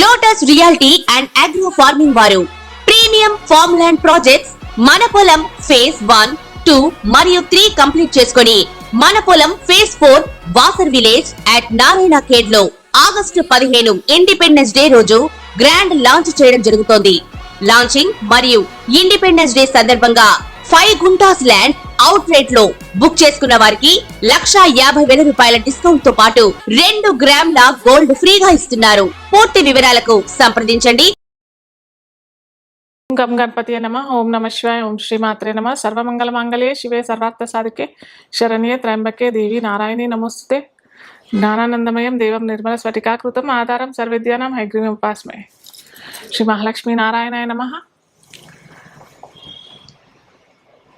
Lotus reality and agro farming వారు premium farm land projects మన పొలం ఫేజ్ 1, 2 మరియు 3 కంప్లీట్ చేసుకొని మన పొలం phase 4 Wasar village at Narayana Khed లో ఆగస్టు 15 ఇండిపెండెన్స్ డే రోజు గ్రాండ్ లాంచ్ చేయడం జరుగుతోంది. లాంచింగ్ మరియు ఇండిపెండెన్స్ డే సందర్భంగా 5 గుంటాస్ ల్యాండ్ అవుట్ రేట్ లో బుక్ చేసుకున్న వారికి 1,50,000 రూపాయల డిస్కౌంట్ తో పాటు 2 గ్రాముల గోల్డ్ ఫ్రీగా ఇస్తున్నారు. పూర్తి వివరాలకు సంప్రదించండి. గం గణపతి నమ. ఓం నమ శివాయ. ఓం శ్రీమాత్రే నమ. సర్వమంగళ మంగళే శివే సర్వార్థ సాధికే శరణ్యే త్రయంబకే దేవి నారాయణి నమోస్తుతే. జ్ఞానానందమయం దేవం నిర్మల స్ఫటికాకృతం ఆధారం సర్వవిద్యానాం హయగ్రీవం ఉపాస్మహే. శ్రీ మహాలక్ష్మీ నారాయణాయ నమః.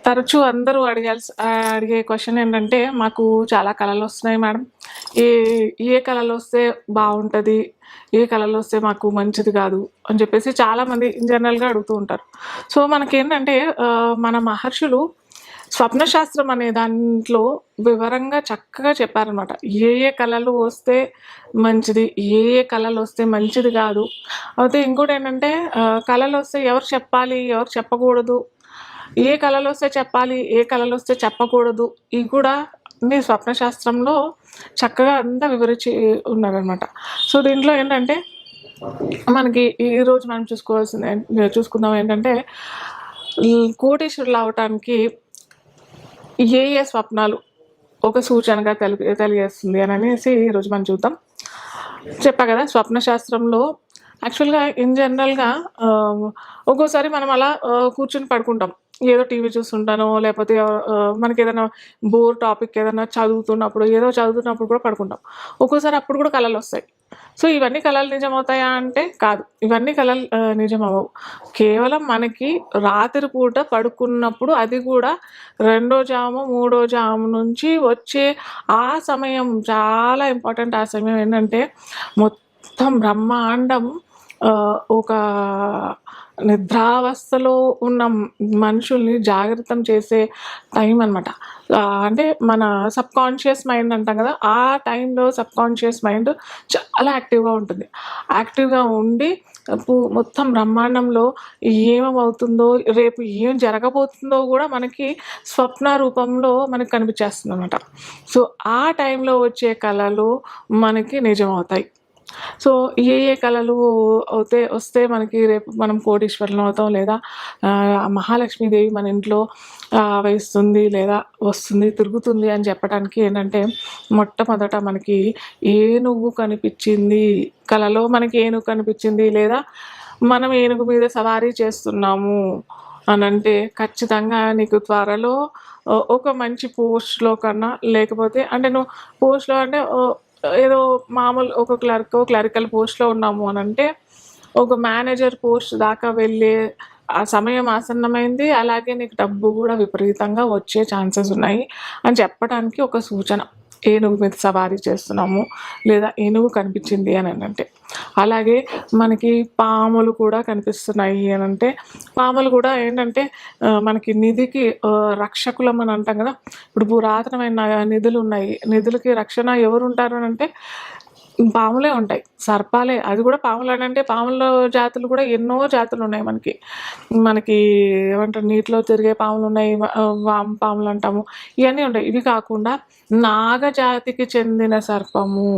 తరచూ అందరూ అడిగే క్వశ్చన్ ఏంటంటే, మాకు చాలా కళలు వస్తున్నాయి మేడం, ఏ కళలు వస్తే బాగుంటుంది, ఏ కళలు వస్తే మాకు మంచిది కాదు అని చెప్పేసి చాలామంది జనరల్గా అడుగుతూ ఉంటారు. సో మనకేంటంటే మన మహర్షులు స్వప్నశాస్త్రం అనే దాంట్లో వివరంగా చక్కగా చెప్పారనమాట. ఏ ఏ కళలు వస్తే మంచిది, ఏ ఏ కళలు వస్తే మంచిది కాదు. అయితే ఇంకోటి ఏంటంటే, కళలు వస్తే ఎవరు చెప్పాలి, ఎవరు చెప్పకూడదు, ఏ కళలు వస్తే చెప్పాలి, ఏ కళలు వస్తే చెప్పకూడదు, ఇవి కూడా మీ స్వప్నశాస్త్రంలో చక్కగా అంతా వివరించి ఉన్నారనమాట. సో దీంట్లో ఏంటంటే మనకి ఈరోజు మనం చూసుకుందాం ఏంటంటే, కోటీశ్వరులు అవటానికి ఏ ఏ స్వప్నాలు ఒక సూచనగా తెలియజేస్తుంది అని అనేసి ఈరోజు మనం చూద్దాం. చెప్పా కదా, స్వప్నశాస్త్రంలో యాక్చువల్గా ఇన్ జనరల్గా ఒక్కోసారి మనం అలా కూర్చొని పడుకుంటాం, ఏదో టీవీ చూస్తుంటానో లేకపోతే మనకి ఏదైనా బోర్ టాపిక్ ఏదైనా చదువుతున్నప్పుడు కూడా పడుకుంటాం. ఒక్కోసారి అప్పుడు కూడా కళలు వస్తాయి. సో ఇవన్నీ కళలు నిజమవుతాయా అంటే కాదు, ఇవన్నీ కళలు నిజమవ్వవు. కేవలం మనకి రాత్రి పూట పడుకున్నప్పుడు, అది కూడా 2వ జాము 3వ జాము నుంచి వచ్చే ఆ సమయం చాలా ఇంపార్టెంట్. ఆ సమయం ఏంటంటే మొత్తం బ్రహ్మాండం ఒక నిద్రావస్థలో ఉన్న మనుషుల్ని జాగ్రత్తం చేసే టైం అనమాట. అంటే మన సబ్కాన్షియస్ మైండ్ అంటాం కదా, ఆ టైంలో సబ్కాన్షియస్ మైండ్ చాలా యాక్టివ్గా ఉంటుంది. యాక్టివ్గా ఉండి మొత్తం బ్రహ్మాండంలో ఏమవుతుందో, రేపు ఏం జరగబోతుందో కూడా మనకి స్వప్న రూపంలో మనకి కనిపించేస్తుంది అనమాట. సో ఆ టైంలో వచ్చే కళలు మనకి నిజమవుతాయి. సో ఏ ఏ కళలు వస్తే మనకి రేపు మనం కోటీశ్వరులు అవుతాం, లేదా మహాలక్ష్మీదేవి మన ఇంట్లో వేస్తుంది, లేదా వస్తుంది, తిరుగుతుంది అని చెప్పడానికి ఏంటంటే, మొట్టమొదట మనకి ఏనుగు కనిపించింది, కళలో మనకి ఏనుగు కనిపించింది, లేదా మనం ఏనుగు మీద సవారీ చేస్తున్నాము అని అంటే ఖచ్చితంగా నీకు త్వరలో ఒక మంచి పోస్ట్లో కన్నా, లేకపోతే అంటే నువ్వు పోస్ట్లో అంటే ఏదో మామూలు ఒక క్లరికల్ పోస్ట్లో ఉన్నాము అని అంటే, ఒక మేనేజర్ పోస్ట్ దాకా వెళ్ళే ఆ సమయం ఆసన్నమైంది. అలాగే నీకు డబ్బు కూడా విపరీతంగా వచ్చే ఛాన్సెస్ ఉన్నాయి అని చెప్పడానికి ఒక సూచన. ఏనుగు మీద సవారీ చేస్తున్నాము, లేదా ఏనుగు కనిపించింది అని అంటే. అలాగే మనకి పాములు కూడా కనిపిస్తున్నాయి అని అంటే, పాములు కూడా ఏంటంటే మనకి నిధికి రక్షకులం అని అంటాం కదా. ఇప్పుడు పురాతనమైన నిధులు ఉన్నాయి, నిధులకి రక్షణ ఎవరు ఉంటారు అని అంటే పాములే ఉంటాయి, సర్పాలే. అది కూడా పాములు అని అంటే, పాముల జాతులు కూడా ఎన్నో జాతులు ఉన్నాయి మనకి ఏమంటారు, నీటిలో తిరిగే పాములు ఉన్నాయి, వామ పాములు అంటాము, ఇవన్నీ ఉంటాయి. ఇవి కాకుండా నాగజాతికి చెందిన సర్పము,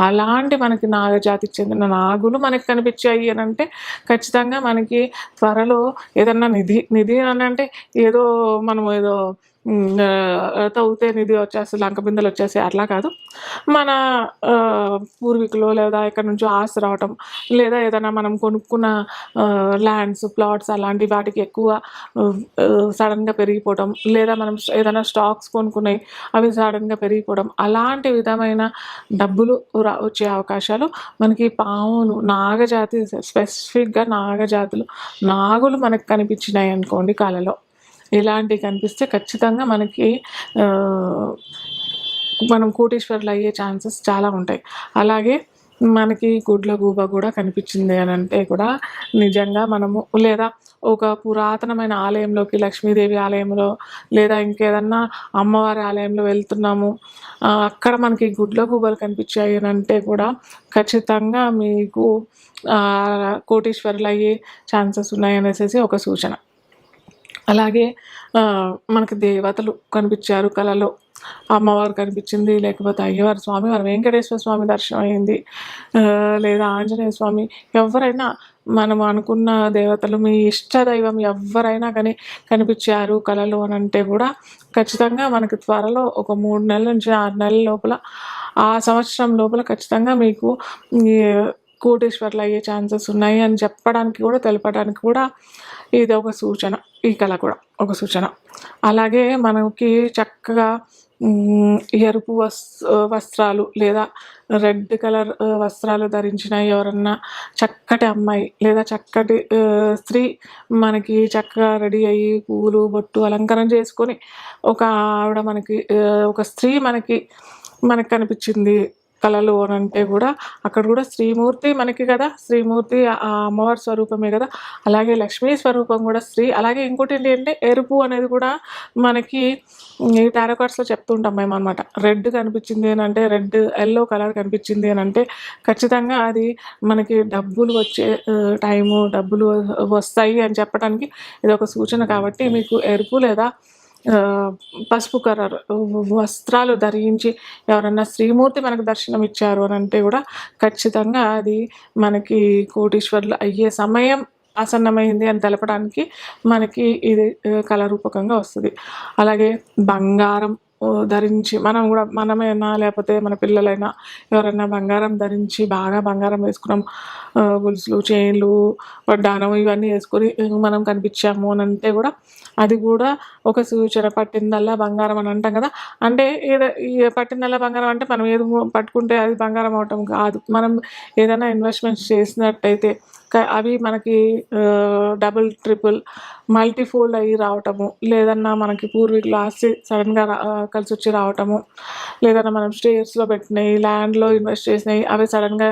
అలాంటి మనకి నాగజాతికి చెందిన నాగులు మనకి కనిపించాయి అని అంటే ఖచ్చితంగా మనకి త్వరలో ఏదన్నా నిధి అని అంటే ఏదో మనం ఏదో తవ్వుతే నిధి వచ్చేసి లంక బిందెలు వచ్చేసి అట్లా కాదు. మన పూర్వీకులు లేదా ఎక్కడి నుంచో ఆస్తి రావటం, లేదా ఏదైనా మనం కొనుక్కున్న ల్యాండ్స్, ప్లాట్స్ అలాంటి వాటికి ఎక్కువ సడన్గా పెరిగిపోవడం, లేదా మనం ఏదైనా స్టాక్స్ కొనుక్కున్నాయి అవి సడన్గా పెరిగిపోవడం, అలాంటి విధమైన డబ్బులు వచ్చే అవకాశాలు మనకి పాములు, నాగజాతి, స్పెసిఫిక్గా నాగజాతులు, నాగులు మనకు కనిపించినాయి అనుకోండి కళలో. ఇలాంటివి కనిపిస్తే ఖచ్చితంగా మనకి మనం కోటీశ్వరులు అయ్యే ఛాన్సెస్ చాలా ఉంటాయి. అలాగే మనకి గుడ్లగూబ కూడా కనిపించింది అని అంటే కూడా నిజంగా మనము లేదా ఒక పురాతనమైన ఆలయంలోకి, లక్ష్మీదేవి ఆలయంలో లేదా ఇంకేదన్నా అమ్మవారి ఆలయంలో వెళ్తున్నాము, అక్కడ మనకి గుడ్లగూబలు కనిపించాయి అని అంటే కూడా ఖచ్చితంగా మీకు కోటీశ్వరులు అయ్యే ఛాన్సెస్ ఉన్నాయనేసి ఒక సూచన. అలాగే మనకి దేవతలు కనిపించారు కలలో, అమ్మవారు కనిపించింది, లేకపోతే అయ్యవారు, స్వామివారు, వెంకటేశ్వర స్వామి దర్శనం అయింది, లేదా ఆంజనేయ స్వామి, ఎవరైనా మనం అనుకున్న దేవతలు, మీ ఇష్ట దైవం ఎవరైనా కానీ కనిపించారు కలలో అని అంటే కూడా ఖచ్చితంగా మనకి త్వరలో ఒక 3 నెలల నుంచి 6 నెలల లోపల, ఆ సంవత్సరం లోపల ఖచ్చితంగా మీకు ఈ కోటీశ్వర్లు అయ్యే ఛాన్సెస్ ఉన్నాయి అని చెప్పడానికి కూడా, తెలపడానికి కూడా ఇది ఒక సూచన. ఈ కళ కూడా ఒక సూచన. అలాగే మనకి చక్కగా ఎరుపు వస్త్రాలు లేదా రెడ్ కలర్ వస్త్రాలు ధరించిన ఎవరన్నా చక్కటి అమ్మాయి లేదా చక్కటి స్త్రీ మనకి చక్కగా రెడీ అయ్యి పువ్వులు, బొట్టు, అలంకరణ చేసుకొని ఒక ఆవిడ మనకి ఒక స్త్రీ మనకి కనిపించింది కళలు అని అంటే కూడా అక్కడ కూడా శ్రీమూర్తి మనకి కదా, శ్రీమూర్తి ఆ అమ్మవారి స్వరూపమే కదా. అలాగే లక్ష్మీ స్వరూపం కూడా స్త్రీ. అలాగే ఇంకోటి ఏంటి అంటే ఎరుపు అనేది కూడా మనకి ఈ టారో కార్డ్స్లో చెప్తుంటాం మేము అనమాట. రెడ్ కనిపించింది అని అంటే, రెడ్ ఎల్లో కలర్ కనిపించింది అని అంటే ఖచ్చితంగా అది మనకి డబ్బులు వచ్చే టైము, డబ్బులు వస్తాయి అని చెప్పడానికి ఇది ఒక సూచన. కాబట్టి మీకు ఎరుపు లేదా పసుపు కలర్ వస్త్రాలు ధరించి ఎవరన్నా శ్రీమూర్తి మనకు దర్శనం ఇచ్చారు అని అంటే కూడా ఖచ్చితంగా అది మనకి కోటీశ్వర్లు అయ్యే సమయం ఆసన్నమైంది అని తెలపడానికి మనకి ఇది కళారూపకంగా వస్తుంది. అలాగే బంగారం ధరించి మనం కూడా, మనమైనా లేకపోతే మన పిల్లలైనా ఎవరైనా బంగారం ధరించి బాగా బంగారం వేసుకున్నాం, గొలుసులు, చైన్లు, వడ్డానం ఇవన్నీ వేసుకొని మనం కనిపించాము అని అంటే కూడా అది కూడా ఒక సూచన. పట్టిందల్లా బంగారం అని అంటాం కదా. అంటే పట్టిందల్లా బంగారం అంటే మనం ఏది పట్టుకుంటే అది బంగారం అవటం కాదు. మనం ఏదైనా ఇన్వెస్ట్మెంట్స్ చేసినట్టయితే అవి మనకి డబుల్, ట్రిపుల్, మల్టీఫోల్డ్ అయ్యి రావటము, లేదన్నా మనకి పూర్వీకులు ఆస్తి సడన్గా కలిసి వచ్చి రావటము, లేదన్నా మనం షేర్స్లో పెట్టినవి, ల్యాండ్లో ఇన్వెస్ట్ చేసినవి అవి సడన్గా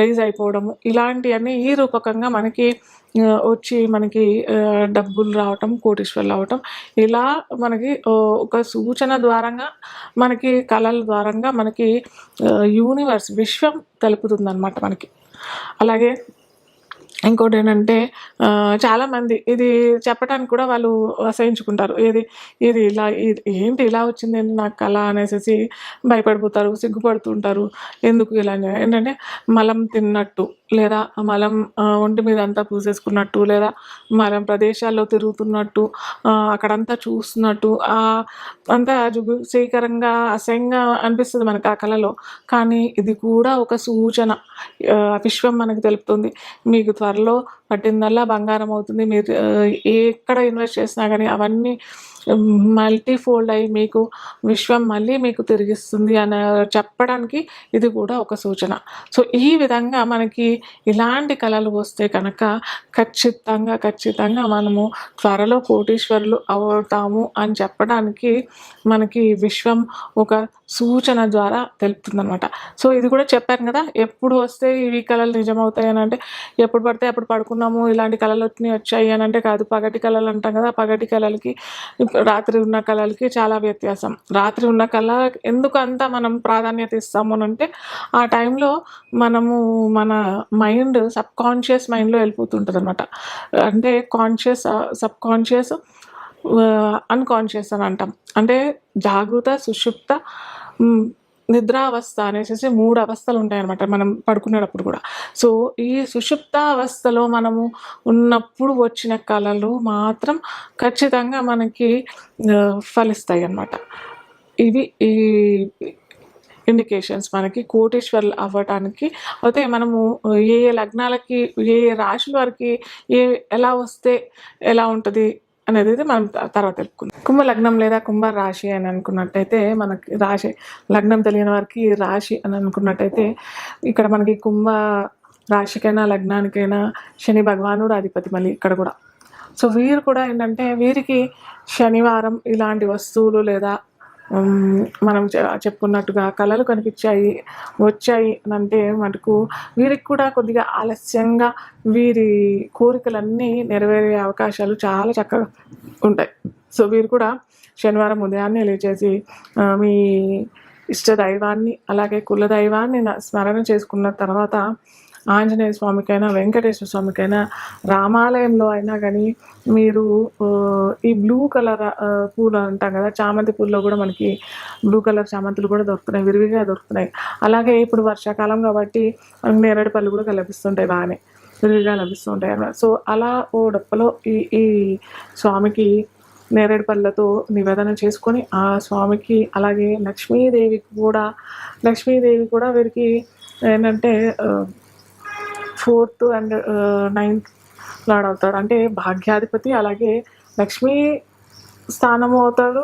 రైజ్ అయిపోవడము, ఇలాంటివన్నీ ఈ రూపకంగా మనకి వచ్చి మనకి డబ్బులు రావటం, కోటీశ్వర్లు అవటం, ఇలా మనకి ఒక సూచన ద్వారంగా, మనకి కళల ద్వారంగా మనకి యూనివర్స్, విశ్వం తెలుపుతుంది అన్నమాట మనకి. అలాగే ఇంకోటి ఏంటంటే చాలామంది ఇది చెప్పడానికి కూడా వాళ్ళు అసహించుకుంటారు. ఇది ఇలా ఏంటి ఇలా వచ్చింది నాకు కళ అనేసి భయపడిపోతారు, సిగ్గుపడుతుంటారు. ఎందుకు ఇలా ఏంటంటే మలం తిన్నట్టు, లేదా మలం ఒంటి మీద అంతా పూసేసుకున్నట్టు, లేదా మలం ప్రదేశాల్లో తిరుగుతున్నట్టు, అక్కడంతా చూస్తున్నట్టు, అంతా జుగుప్సీకరంగా, అసహ్యంగా అనిపిస్తుంది మనకు ఆ కళలో. కానీ ఇది కూడా ఒక సూచన. విశ్వం మనకు తెలుపుతుంది మీకు త్వరలో పట్టిందల్లా బంగారం అవుతుంది. మీరు ఎక్కడ ఇన్వెస్ట్ చేసినా కానీ అవన్నీ మల్టీఫోల్డ్ అయ్యి మీకు విశ్వం మళ్ళీ మీకు తిరిగిస్తుంది అని చెప్పడానికి ఇది కూడా ఒక సూచన. సో ఈ విధంగా మనకి ఇలాంటి కళలు వస్తే కనుక ఖచ్చితంగా మనము త్వరలో కోటీశ్వరులు అవుతాము అని చెప్పడానికి మనకి విశ్వం ఒక సూచన ద్వారా తెలుపుతుంది అనమాట. సో ఇది కూడా చెప్పాను కదా, ఎప్పుడు వస్తే ఇవి కళలు నిజమవుతాయి అని అంటే ఎప్పుడు పడితే అప్పుడు పడుకున్నాము ఇలాంటి కళలు వచ్చాయి అని అంటే కాదు. పగటి కళలు అంటాం కదా, పగటి కళలకి రాత్రి ఉన్న కళలకి చాలా వ్యత్యాసం. రాత్రి ఉన్న కళ ఎందుకు అంత మనం ప్రాధాన్యత ఇస్తాము అని అంటే ఆ టైంలో మనము మన మైండ్ సబ్కాన్షియస్ మైండ్లో వెళ్ళిపోతుంటుంది అనమాట. అంటే కాన్షియస్, సబ్కాన్షియస్, అన్కాన్షియస్ అని అంటాం. అంటే జాగృత, సుషుప్త, నిద్రావస్థ అనేసి 3 అవస్థలు ఉంటాయన్నమాట మనం పడుకునేటప్పుడు కూడా. సో ఈ సుషుప్త అవస్థలో మనము ఉన్నప్పుడు వచ్చిన కళలు మాత్రం ఖచ్చితంగా మనకి ఫలిస్తాయి అన్నమాట. ఇవి ఈ ఇండికేషన్స్ మనకి కోటీశ్వర్లు అవ్వటానికి. అయితే మనము ఏ లగ్నాలకి, ఏ రాశుల వారికి ఎలా వస్తే ఎలా ఉంటుంది అనేది మనం తర్వాత తెలుపుకుందాం. కుంభ లగ్నం లేదా కుంభ రాశి అని అనుకున్నట్టయితే, మనకి రాశి లగ్నం తెలియని వారికి రాశి అని అనుకున్నట్టయితే, ఇక్కడ మనకి కుంభ రాశికైనా లగ్నానికైనా శని భగవానుడు అధిపతి మళ్ళీ ఇక్కడ కూడా. సో వీరు కూడా ఏంటంటే వీరికి శనివారం ఇలాంటి వస్తువులు లేదా మనం చెప్పుకున్నట్టుగా కళలు కనిపించాయి, వచ్చాయి అంటే మటుకు వీరికి కూడా కొద్దిగా ఆలస్యంగా వీరి కోరికలన్నీ నెరవేరే అవకాశాలు చాలా చక్కగా ఉంటాయి. సో వీరు కూడా శనివారం ఉదయాన్నే లేచేసి మీ ఇష్ట దైవాన్ని అలాగే కుల దైవాన్ని స్మరణ చేసుకున్న తర్వాత ఆంజనేయ స్వామికైనా వెంకటేశ్వర స్వామికైనా రామాలయంలో అయినా కానీ మీరు ఈ బ్లూ కలర్ పూలు అంటాం కదా, చామంతి పూల్లో కూడా మనకి బ్లూ కలర్ చామంతులు కూడా దొరుకుతున్నాయి, విరివిగా దొరుకుతున్నాయి. అలాగే ఇప్పుడు వర్షాకాలం కాబట్టి మనకి నేరేడు పళ్ళు కూడా లభిస్తుంటాయి, బాగానే విరివిగా లభిస్తుంటాయి అన్నమాట. సో అలా ఓ డప్పలో ఈ ఈ స్వామికి నేరేడు పళ్ళతో నివేదన చేసుకొని ఆ స్వామికి అలాగే లక్ష్మీదేవి కూడా వీరికి ఏంటంటే 4th and 9th లార్డ్ అవుతాడు, అంటే భాగ్యాధిపతి. అలాగే లక్ష్మీ స్థానము అవుతాడు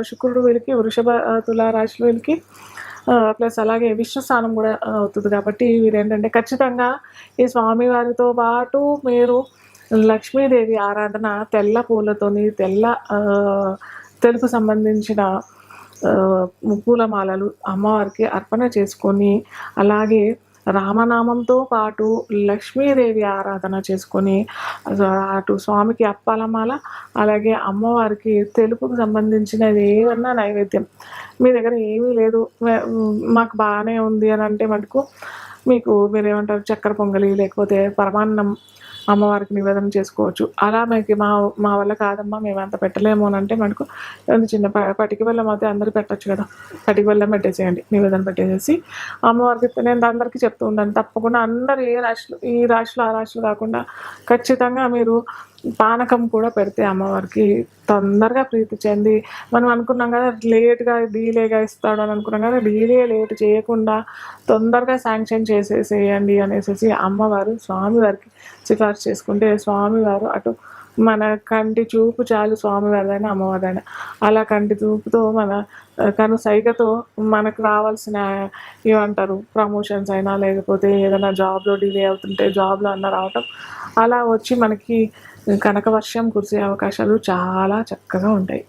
శుక్రుడు వీరికి, వృషభ తులా రాశులు వీరికి, ప్లస్ అలాగే విష్ణు స్థానం కూడా అవుతుంది. కాబట్టి వీరు ఏంటంటే ఖచ్చితంగా ఈ స్వామివారితో పాటు మీరు లక్ష్మీదేవి ఆరాధన తెల్ల పూలతోని తెలుపు సంబంధించిన పూలమాలలు అమ్మవారికి అర్పణ చేసుకొని అలాగే రామనామంతో పాటు లక్ష్మీదేవి ఆరాధన చేసుకొని అటు స్వామికి అప్పాలమాల అలాగే అమ్మవారికి తెలుపుకు సంబంధించినది ఏదన్నా నైవేద్యం మీ దగ్గర ఏమీ లేదు మాకు బాగానే ఉంది అని అంటే మటుకు మీరు ఏమంటారు చక్కెర పొంగలి లేకపోతే పరమాన్నం అమ్మవారికి నివేదన చేసుకోవచ్చు. అలా మీకు మా వల్ల కాదమ్మా మేము అంత పెట్టలేము అని అంటే మనకు చిన్న పటికి బెల్లం అయితే అందరూ పెట్టచ్చు కదా, పటికి బెల్లం పెట్టేసేయండి, నివేదన పెట్టేసేసి అమ్మవారికి. నేను అందరికీ చెప్తూ ఉంటాను, తప్పకుండా అందరూ ఈ రాశిలో ఆ రాశిలో కాకుండా ఖచ్చితంగా మీరు పానకం కూడా పెడితే అమ్మవారికి తొందరగా ప్రీతి చెంది, మనం అనుకున్నాం కదా లేట్గా డీలేగా ఇస్తాడు అని అనుకున్నాం కదా, లేట్ చేయకుండా తొందరగా శాంక్షన్ చేసేసేయండి అనేసి అమ్మవారు స్వామివారికి సిఫార్సు చేసుకుంటే స్వామివారు అటు మన కంటి చూపు చాలు, స్వామివారిదైనా అమ్మవారిదైనా అలా కంటి చూపుతో మన కను సైగతో మనకు రావాల్సిన ఏమంటారు ప్రమోషన్స్ అయినా లేకపోతే ఏదైనా జాబ్లో డిలే అవుతుంటే జాబ్లో అన్న రావటం అలా వచ్చి మనకి కనక వర్షం కురిసే అవకాశాలు చాలా చక్కగా ఉంటాయి.